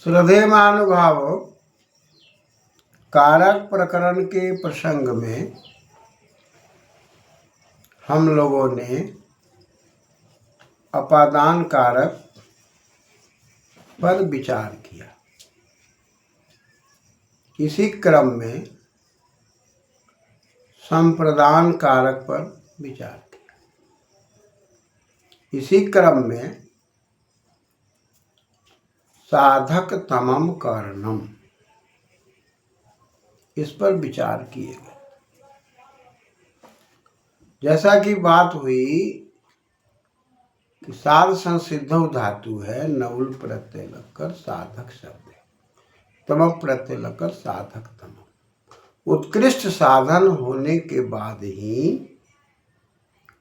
श्रद्धेय महानुभावों, कारक प्रकरण के प्रसंग में हम लोगों ने अपादान कारक पर विचार किया। इसी क्रम में संप्रदान कारक पर विचार किया। इसी क्रम में साधक तमम कारणम, इस पर विचार किए गए। जैसा कि बात हुई कि साध संसिद्धौ धातु है, नवुल प्रत्यय लगकर साधक शब्द है, तम प्रत्यय लगकर साधक तम। उत्कृष्ट साधन होने के बाद ही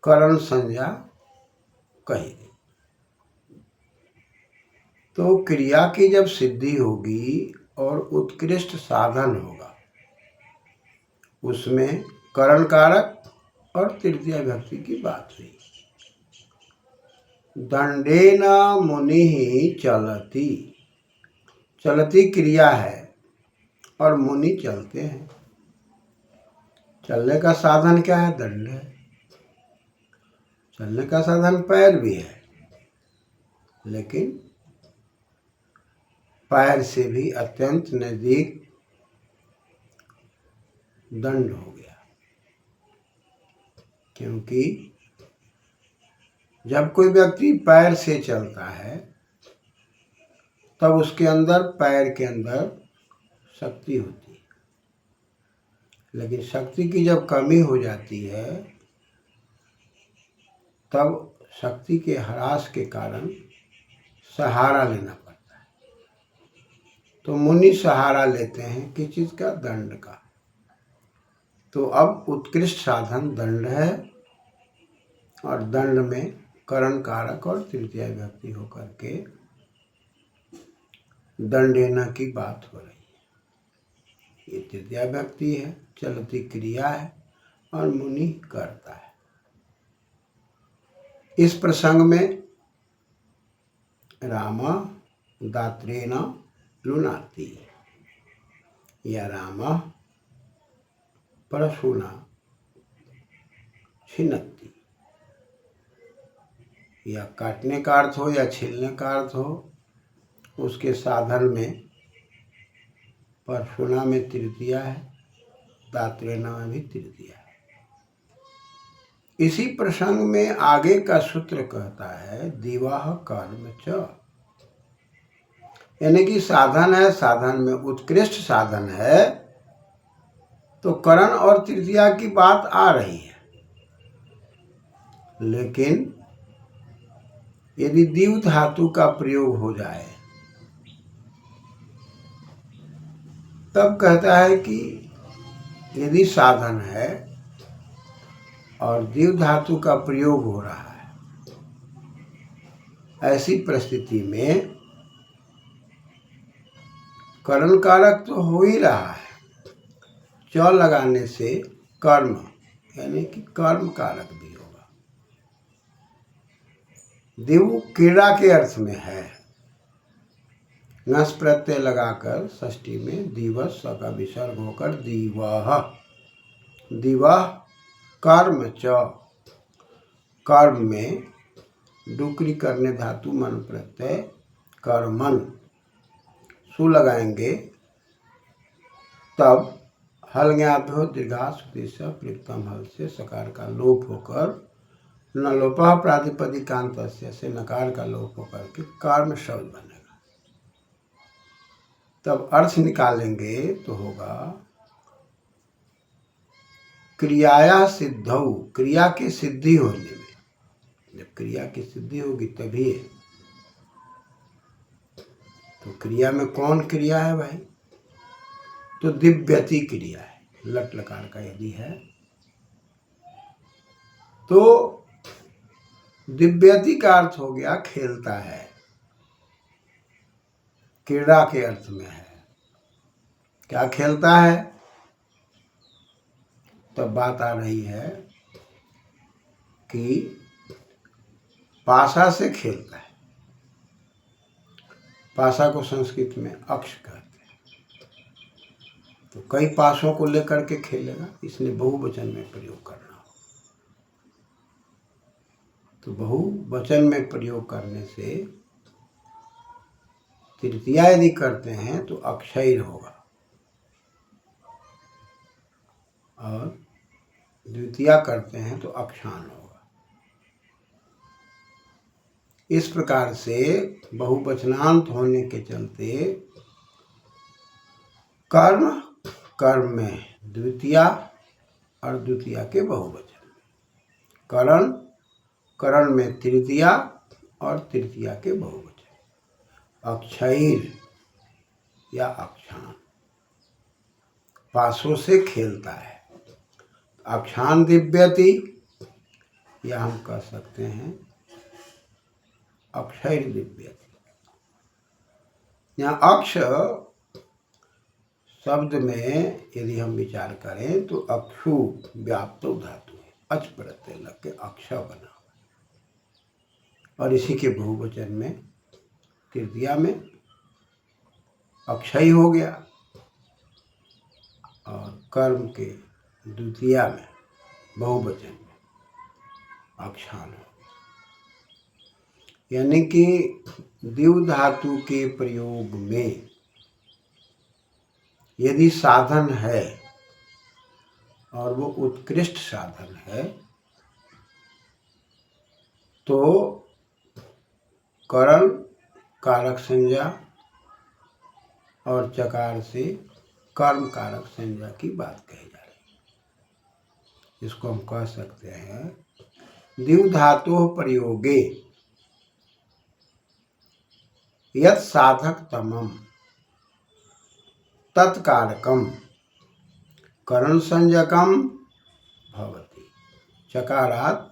करण संज्ञा कही गई। तो क्रिया की जब सिद्धि होगी और उत्कृष्ट साधन होगा, उसमें करण कारक और तृतीय विभक्ति की बात हुई। दंडेन मुनि चलती, चलती क्रिया है और मुनि चलते हैं। चलने का साधन क्या है? दंड है। चलने का साधन पैर भी है, लेकिन पैर से भी अत्यंत नजदीक दंड हो गया, क्योंकि जब कोई व्यक्ति पैर से चलता है तब उसके अंदर, पैर के अंदर शक्ति होती है, लेकिन शक्ति की जब कमी हो जाती है तब शक्ति के ह्रास के कारण सहारा लेना पड़ता है। तो मुनि सहारा लेते हैं किस चीज का? दंड का। तो अब उत्कृष्ट साधन दंड है और दंड में करण कारक और तृतीय विभक्ति होकर के दंडेना की बात हो रही है। ये तृतीय विभक्ति है, चलती क्रिया है और मुनि करता है। इस प्रसंग में राम दात्रेण लुनाति या राम परशुना छिन्नति, या काटने का अर्थ हो या छीलने का अर्थ हो, उसके साधन में परशुना में तृतीय है, दात्रेण में भी तृतीय है। इसी प्रसंग में आगे का सूत्र कहता है दिवाह कर्म च, यानी कि साधन है, साधन में उत्कृष्ट साधन है तो करण और तृतीया की बात आ रही है। लेकिन यदि दीव धातु का प्रयोग हो जाए तब कहता है कि यदि साधन है और दीव धातु का प्रयोग हो रहा है, ऐसी परिस्थिति में करण कारक तो हो ही रहा है, च लगाने से कर्म यानी कि कर्म कारक भी होगा। दिव क्रीड़ा के अर्थ में है, नस प्रत्यय लगाकर षष्ठी में दिवस का विसर्ग होकर दिवह, दिवह कर्म च, कर्म में डुकरी करने धातु मन प्रत्यय कर्मन, सु लगाएंगे तब हल ज्ञाभ्यो दीर्घास प्रिक्तम हल से सकार का लोप होकर न लोपः प्रातिपदिकांत से नकार का लोप होकर के कर्म शब्द बनेगा। तब अर्थ निकालेंगे तो होगा क्रियाया सिद्धौ, क्रिया की सिद्धि होने में, जब क्रिया की सिद्धि होगी तभी है। तो क्रिया में कौन क्रिया है भाई? तो दिव्यति क्रिया है, लट लकार का यदि है तो दिव्यति का अर्थ हो गया खेलता है, क्रीड़ा के अर्थ में है। क्या खेलता है? तब बात आ रही है कि पाशा से खेलता है। पासा को संस्कृत में अक्ष कहते हैं। तो कई पासों को लेकर के खेलेगा, इसलिए बहुवचन में प्रयोग करना हो। तो बहुवचन में प्रयोग करने से तृतीया यदि करते हैं तो अक्षैर होगा और द्वितीया करते हैं तो अक्षान होगा। इस प्रकार से बहुवचनांत होने के चलते कर्म में द्वितीया और द्वितीया के बहुवचन, करण में तृतीया और तृतीया के बहुवचन, अक्षैर या अक्षान, पासों से खेलता है। अक्षान दिव्यति या हम कह सकते हैं अक्षैर दिव्यति। यहाँ अक्ष शब्द में यदि हम विचार करें तो अक्षु व्याप्तो धातु है, अच प्रत्यय लग के अक्ष बना और इसी के बहुवचन में तृतीया में अक्षय हो गया और कर्म के द्वितीया में बहुवचन में अक्षान हो। यानी कि द्विव धातु के प्रयोग में यदि साधन है और वो उत्कृष्ट साधन है तो करण कारक संज्ञा और चकार से कर्म कारक संज्ञा की बात कही जा रही है। इसको हम कह सकते हैं द्विव धातु प्रयोगे यत् साधक तमम तत्कारकम करण संज्ञकम भवति चकारात्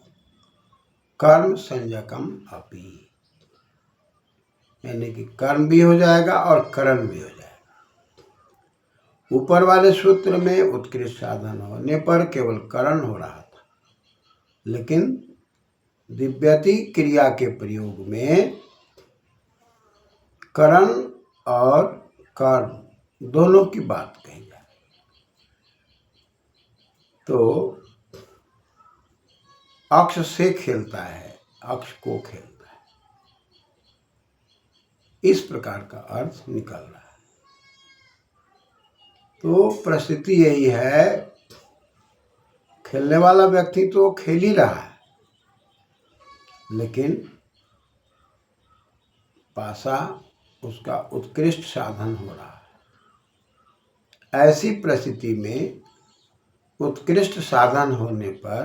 कर्म संज्ञकम अपि। यानी कि कर्म भी हो जाएगा और करण भी हो जाएगा। ऊपर वाले सूत्र में उत्कृष्ट साधन होने पर केवल करण हो रहा था, लेकिन दिव्यति क्रिया के प्रयोग में करण और कर्म दोनों की बात कही जा रही है। तो अक्ष से खेलता है, अक्ष को खेलता है, इस प्रकार का अर्थ निकल रहा है। तो परिस्थिति यही है, खेलने वाला व्यक्ति तो खेल ही रहा है, लेकिन पासा उसका उत्कृष्ट साधन हो रहा है। ऐसी परिस्थिति में उत्कृष्ट साधन होने पर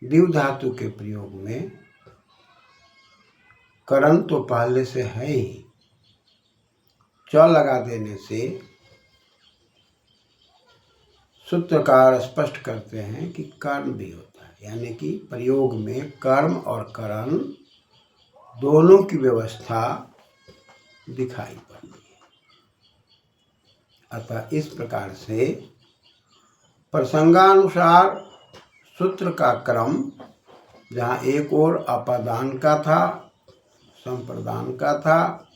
द्विव धातु के प्रयोग में करण तो पहले से है ही, च लगा देने से सूत्रकार स्पष्ट करते हैं कि कर्म भी होता है। यानी कि प्रयोग में कर्म और करण दोनों की व्यवस्था दिखाई पड़ती है। अतः इस प्रकार से प्रसंगानुसार सूत्र का क्रम जहाँ एक ओर अपादान का था, संप्रदान का था,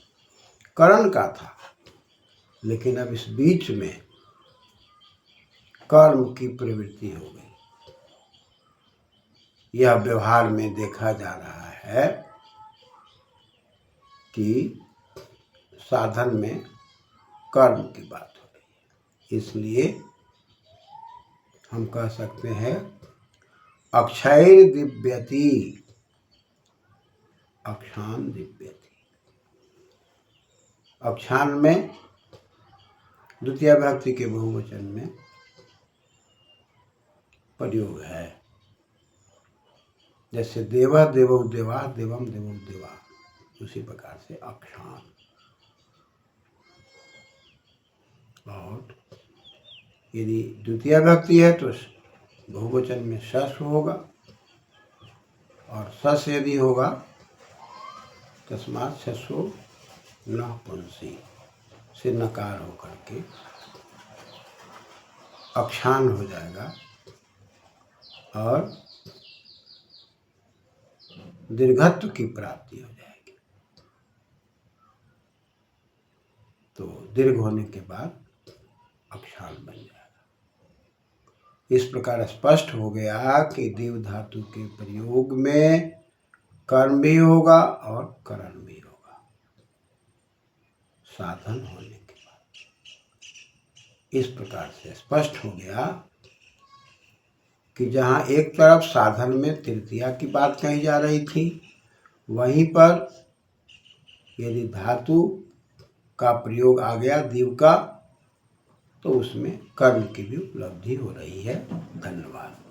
करण का था, लेकिन अब इस बीच में कर्म की प्रवृत्ति हो गई। यह व्यवहार में देखा जा रहा है कि साधन में कर्म की बात हो रही है। इसलिए हम कह सकते हैं अक्षैर दिव्यति, अक्षान दिव्यति। अक्षान में द्वितीय विभक्ति के बहुवचन में प्रयोग है, जैसे देवः देवौ देवा, देवम देवौ देवा, उसी प्रकार से अक्षान। और यदि द्वितीय विभक्ति है तो बहुवचन में सस होगा, और सस यदि होगा तस्मात् ससो न पुंसी से नकार होकर के अक्षान हो जाएगा और दीर्घत्व की प्राप्ति हो जाएगी। दीर्घ होने के बाद अक्षांश बन जाएगा। इस प्रकार स्पष्ट हो गया कि दीव धातु के प्रयोग में कर्म भी होगा और करण भी होगा साधन होने के बाद। इस प्रकार से स्पष्ट हो गया कि जहाँ एक तरफ साधन में तृतीया की बात कही जा रही थी, वहीं पर यदि धातु का प्रयोग आ गया दीव का, तो उसमें कर्म की भी उपलब्धि हो रही है। धन्यवाद।